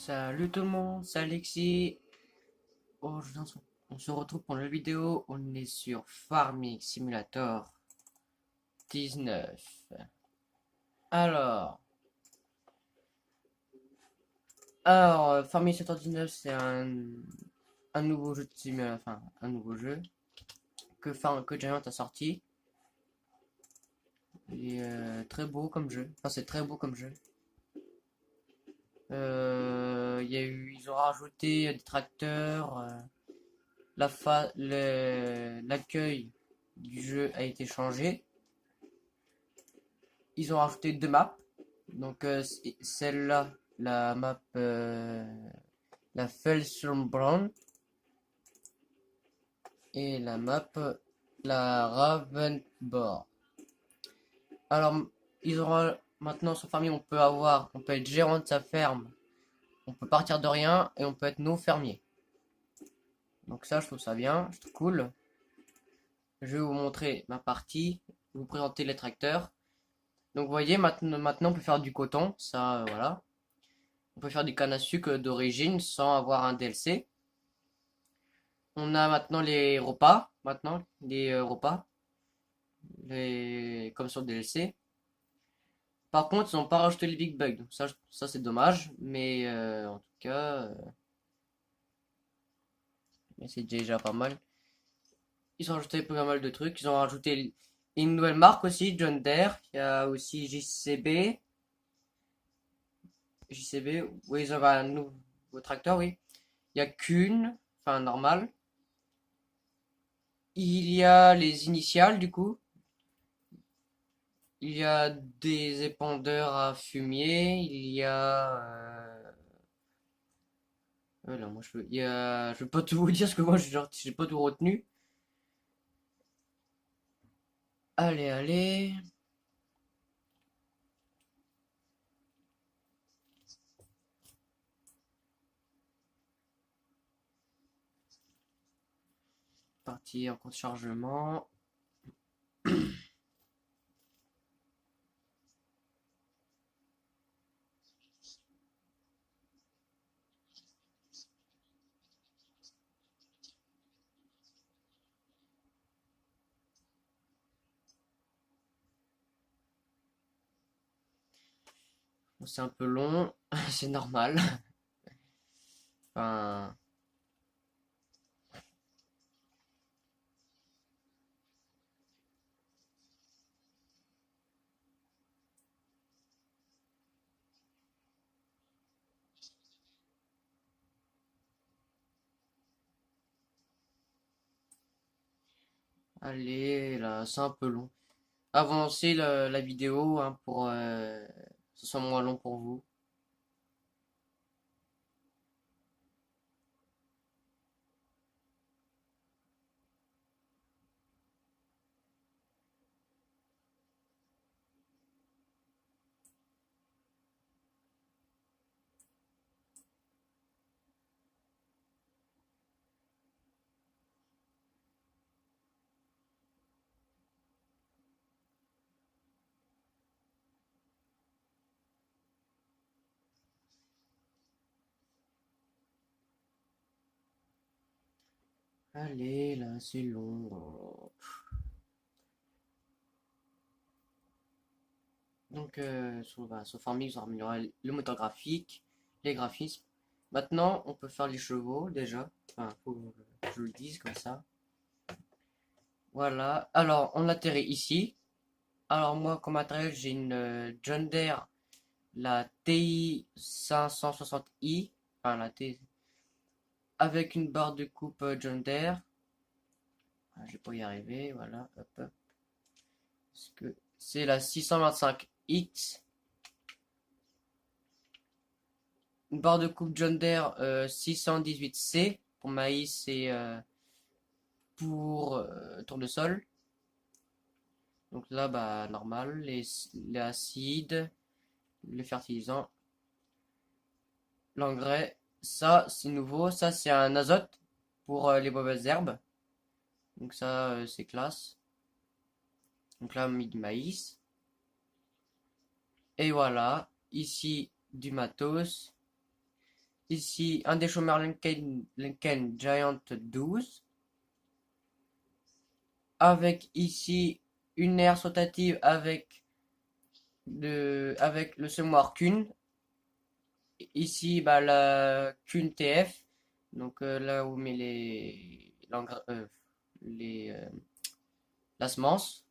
Salut tout le monde, c'est Alexis. Aujourd'hui, on se retrouve pour la vidéo. On est sur Farming Simulator 19. Alors, Farming Simulator 19, c'est un nouveau jeu de enfin, un nouveau jeu que Giant a sorti. Il est très beau comme jeu. Enfin, c'est très beau comme jeu. Ils ont rajouté des tracteurs. L'accueil du jeu a été changé. Ils ont rajouté deux maps. Donc celle-là, la map, la Felsturmbrand, et la map, la Ravenborg. Alors, ils auront maintenant sur Farming, on peut être gérant de sa ferme, on peut partir de rien et on peut être nos fermiers. Donc ça, je trouve ça bien, je trouve cool. Je vais vous montrer ma partie, vous présenter les tracteurs. Donc vous voyez, maintenant on peut faire du coton, ça voilà. On peut faire du canne à sucre d'origine sans avoir un DLC. On a maintenant les repas, comme sur le DLC. Par contre, ils n'ont pas rajouté les big bugs, donc ça c'est dommage, mais en tout cas, c'est déjà pas mal. Ils ont rajouté pas mal de trucs, ils ont rajouté une nouvelle marque aussi, John Deere, il y a aussi JCB, oui, ils ont un nouveau tracteur, oui. Il y a Kuhn, enfin normal. Il y a les initiales du coup. Il y a des épandeurs à fumier. Il y a. Voilà, moi je peux pas tout vous dire parce que moi j'ai pas tout retenu. Allez, allez. Partie en compte chargement. Bon, c'est un peu long, c'est normal. Enfin, allez, là, c'est un peu long. Avancez la vidéo hein, pour que ce soit moins long pour vous. Allez, là, c'est long. Donc, sur Farming, ils ont amélioré le moteur graphique, les graphismes. Maintenant, on peut faire les chevaux déjà. Enfin, faut que je le dise comme ça. Voilà. Alors, on atterrit ici. Alors, moi, comme matériel, j'ai une John Deere, la TI 560i. Enfin, la T. Avec une barre de coupe John Deere. Ah, je vais pas y arriver. Voilà. Hop, hop. Parce que c'est la 625X. Une barre de coupe John Deere 618C pour maïs et pour tournesol. Donc là, bah, normal, les acides, les fertilisants, l'engrais. Ça, c'est nouveau. Ça, c'est un azote pour les mauvaises herbes. Donc ça, c'est classe. Donc là, mis du maïs. Et voilà, ici, du matos. Ici, un déchômeur Lincoln Giant 12. Avec ici une aire sautative avec le semoir Kuhn. Ici, bah, la Kuhn TF. Donc là où on met les, la semence.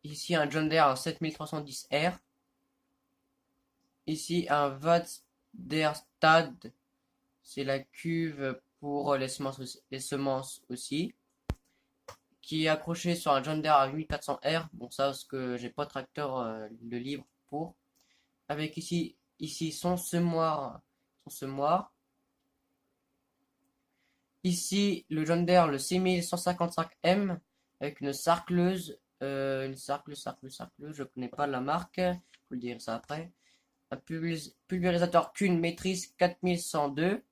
Ici, un John Deere 7310R. Ici, un Vatderstad. C'est la cuve pour les semences aussi. Qui est accroché sur un John Deere à 8400R. Bon, ça, parce que j'ai pas de tracteur de libre pour. Avec ici son semoir. Son semoir. Ici, le John Deere, le 6155M, avec une sarcleuse. Je connais pas la marque. Je vais vous le dire ça après. Un pulvérisateur Kuhn Maîtrise 4102.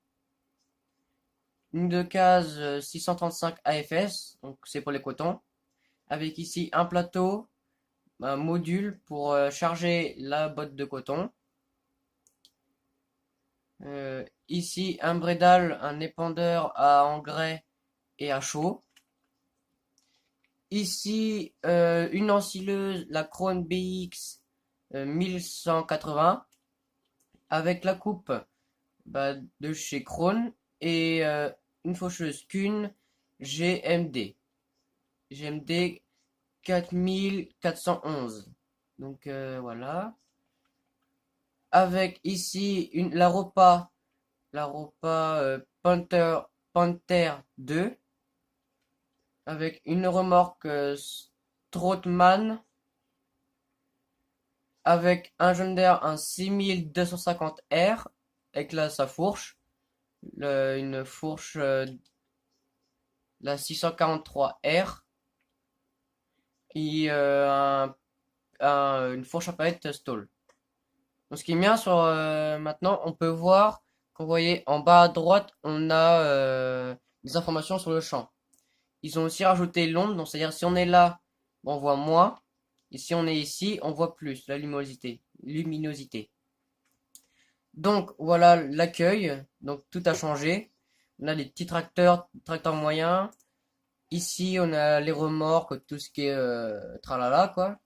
Une de case 635 AFS, donc c'est pour les cotons. Avec ici un plateau, un module pour charger la botte de coton. Ici un brédal, un épandeur à engrais et à chaud. Ici une ensileuse, la Krone BX 1180 avec la coupe de chez Krone et une faucheuse Kuhn GMD 4411. Donc voilà. Avec ici la Ropa Panther 2 avec une remorque Strootman avec un John Deere un 6250R avec sa fourche, une fourche la 643R et une fourche à palette Stall. Donc, ce qui est bien sur maintenant, on peut voir, quand vous voyez en bas à droite, on a des informations sur le champ. Ils ont aussi rajouté l'onde, donc c'est-à-dire si on est là, on voit moins, et si on est ici, on voit plus la luminosité. Donc voilà l'accueil, donc tout a changé. On a des petits tracteurs moyens. Ici, on a les remorques, tout ce qui est tralala quoi.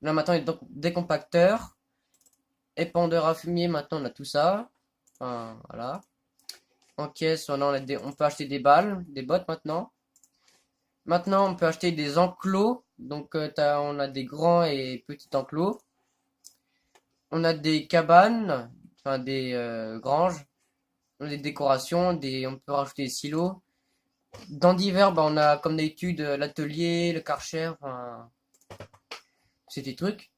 Là maintenant, il y a des compacteurs. Épandeur à fumier, maintenant on a tout ça. Enfin, voilà. En caisse, on peut acheter des balles, des bottes maintenant. Maintenant, on peut acheter des enclos. Donc, on a des grands et petits enclos. On a des cabanes, enfin des granges. On a des décorations, on peut rajouter des silos. Dans divers, on a comme d'habitude l'atelier, le karcher, enfin, c'est des trucs.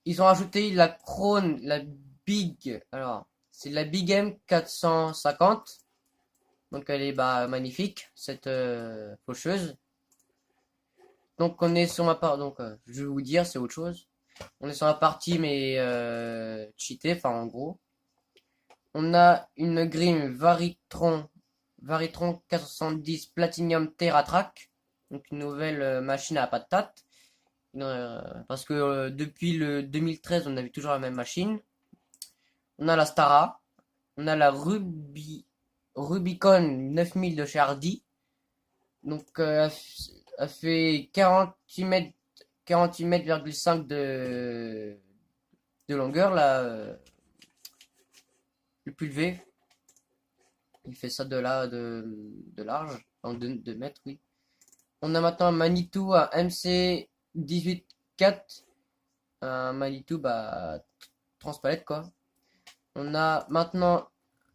Ils ont ajouté la Krone, la Big, alors, c'est la Big M 450. Donc elle est magnifique, cette faucheuse. Donc on est sur ma part, donc je vais vous dire, c'est autre chose. On est sur la partie mais cheatée, enfin en gros. On a une grime Varitron 470 Platinum TerraTrack. Donc une nouvelle machine à patate. Parce que depuis le 2013, on avait toujours la même machine. On a la Stara. On a la Rubicon 9000 de chez Hardy. Donc elle fait 48 mètres, 48,5 de longueur, là, le pulvé. Il fait ça de là, de large, en 2 mètres, oui. On a maintenant un Manitou à MC 18.4, un Manitou, transpalette, quoi. On a maintenant,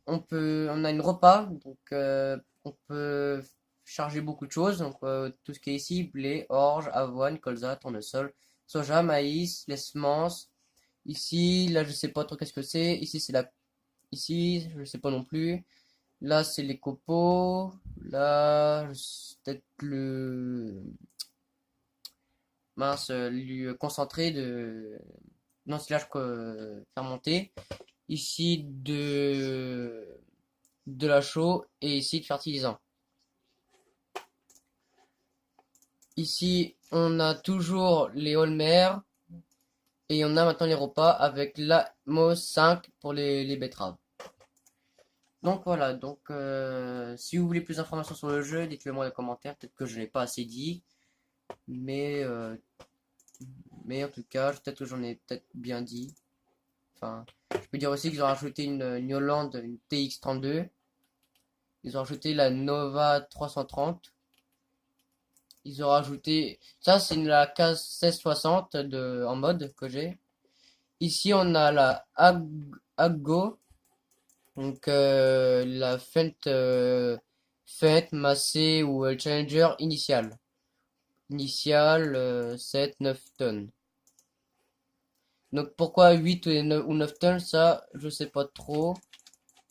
on a une repas, donc on peut charger beaucoup de choses. Donc tout ce qui est ici, blé, orge, avoine, colza, tournesol, soja, maïs, les semences. Ici, là je sais pas trop qu'est-ce que c'est. Ici je sais pas non plus. Là c'est les copeaux. Là c'est peut-être le concentré de l'ensilage fermenté. Ici de la chaux et ici de fertilisant. Ici, on a toujours les Holmer et on a maintenant les repas avec la MO 5 pour les betteraves. Donc voilà, donc si vous voulez plus d'informations sur le jeu, dites-le moi dans les commentaires. Peut-être que je n'ai pas assez dit, mais, euh, mais en tout cas, peut-être que j'en ai peut-être bien dit. Enfin, je peux dire aussi qu'ils ont rajouté une Hollande, une TX32. Ils ont rajouté la Nova 330. Ils ont rajouté. Ça, c'est la 1660 en mode que j'ai. Ici, on a la Aggo. Donc, la Fent Massé ou Challenger initial. Initial 7-9 tonnes. Donc, pourquoi 8 ou 9 tonnes, ça, je sais pas trop.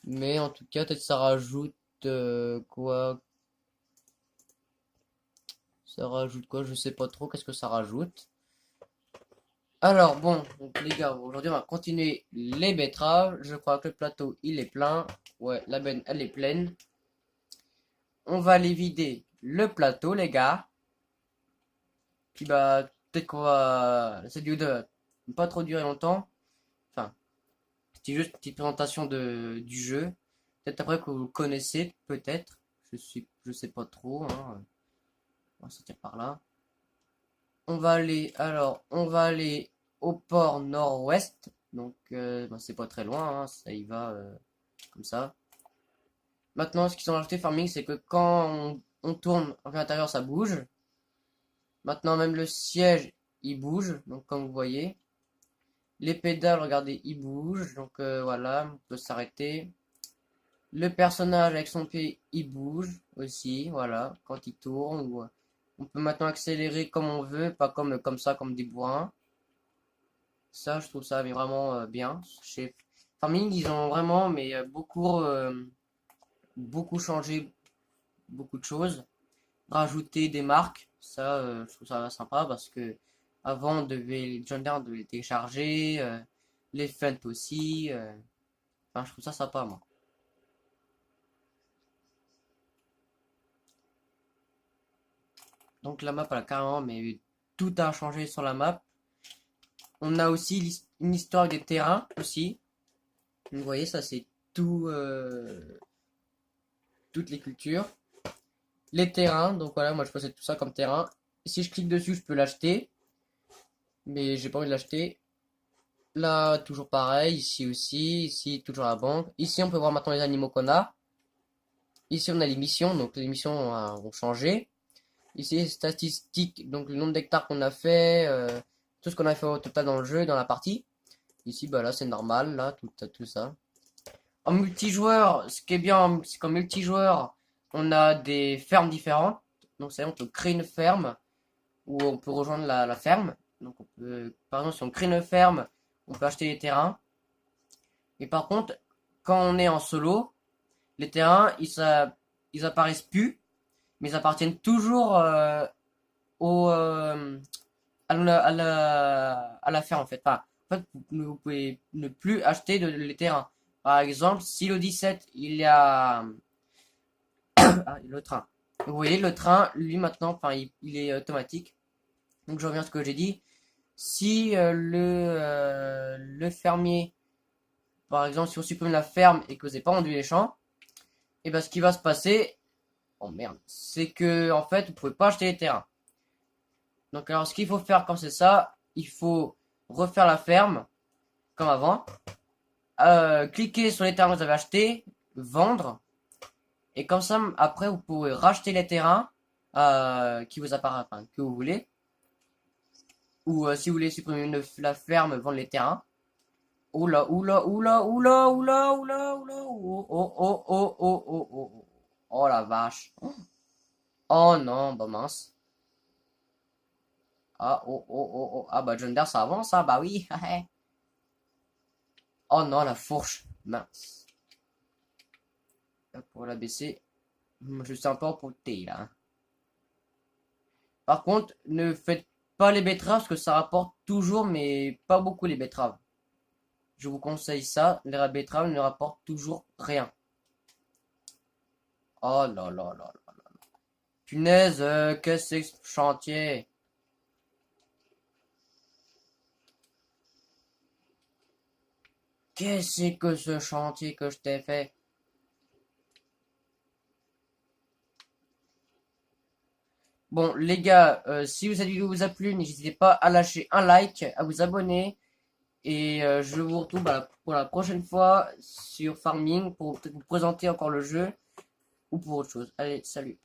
Mais en tout cas, peut-être ça rajoute quoi? Ça rajoute quoi? Je sais pas trop. Qu'est-ce que ça rajoute? Alors bon, donc les gars, aujourd'hui on va continuer les betteraves. Je crois que le plateau il est plein. Ouais, la benne elle est pleine. On va aller vider le plateau, les gars. Puis bah, peut-être qu'on va. C'est lieu de pas trop durer longtemps. Enfin, c'était juste une petite présentation du jeu. Peut-être après que vous le connaissez, peut-être. Je sais pas trop, hein. On va sortir par là. On va aller au port nord-ouest. Donc, bah, c'est pas très loin, hein, ça y va comme ça. Maintenant, ce qu'ils ont rajouté Farming, c'est que quand on tourne en l'intérieur, ça bouge. Maintenant, même le siège, il bouge. Donc, comme vous voyez, les pédales, regardez, ils bougent. Donc, voilà, on peut s'arrêter. Le personnage avec son pied, il bouge aussi. Voilà, quand il tourne. On peut maintenant accélérer comme on veut, pas comme ça, comme des bourrins. Ça, je trouve ça mais vraiment bien. Chez Farming, ils ont vraiment mais beaucoup changé beaucoup de choses. Rajouter des marques, ça, je trouve ça sympa parce que avant, les John Deere devaient les télécharger, les Fent aussi. Enfin, je trouve ça sympa, moi. Donc la map, elle a carrément, mais tout a changé sur la map. On a aussi une histoire des terrains aussi. Vous voyez, ça c'est tout, toutes les cultures. Les terrains, donc voilà, moi je possède tout ça comme terrain. Si je clique dessus, je peux l'acheter, mais j'ai pas envie de l'acheter. Là, toujours pareil, ici aussi, ici toujours la banque. Ici, on peut voir maintenant les animaux qu'on a. Ici, on a les missions, donc les missions ont changé. Ici, les statistiques, donc le nombre d'hectares qu'on a fait, tout ce qu'on a fait au total dans le jeu, dans la partie. Ici, bah là, c'est normal, là, tout ça. En multijoueur, ce qui est bien, c'est qu'en multijoueur, on a des fermes différentes. Donc, c'est on peut créer une ferme où on peut rejoindre la ferme. Donc, on peut, par exemple, si on crée une ferme, on peut acheter les terrains. Et par contre, quand on est en solo, les terrains, ils apparaissent plus, mais ils appartiennent toujours au, à la ferme, en fait. Enfin, en fait, vous pouvez ne plus acheter les terrains. Par exemple, si le 17, il y a le train. Vous voyez, le train, lui, maintenant, enfin, il est automatique. Donc, je reviens à ce que j'ai dit. Si le fermier, par exemple, si on supprime la ferme et que vous n'avez pas vendu les champs, et ben ce qui va se passer, oh merde, c'est que en fait vous pouvez pas acheter les terrains. Donc alors ce qu'il faut faire quand c'est ça, il faut refaire la ferme comme avant, cliquer sur les terrains que vous avez achetés, vendre, et comme ça après vous pouvez racheter les terrains qui vous apparaissent, enfin, que vous voulez, ou si vous voulez supprimer la ferme, vendre les terrains. Oula, oula, oula, oula, oula, oula, oula, oh, oh, oh, oh, oh, oh, oh, oh, oh la vache. Oh non, bah mince. Ah, oh, oh, oh, oh, ah bah John Deere ça avance, ah bah oui. Oh non, la fourche, mince. Pour la baisser, je suis un peu emporté là. Par contre, ne faites pas les betteraves parce que ça rapporte toujours, mais pas beaucoup les betteraves. Je vous conseille ça, les betteraves ne rapportent toujours rien. Oh là là là là. Punaise, qu'est-ce que c'est que ce chantier? Qu'est-ce que ce chantier que je t'ai fait? Bon, les gars, si cette vidéo vous a plu, n'hésitez pas à lâcher un like, à vous abonner. Et je vous retrouve pour la prochaine fois sur Farming pour peut-être vous présenter encore le jeu ou pour autre chose. Allez, salut.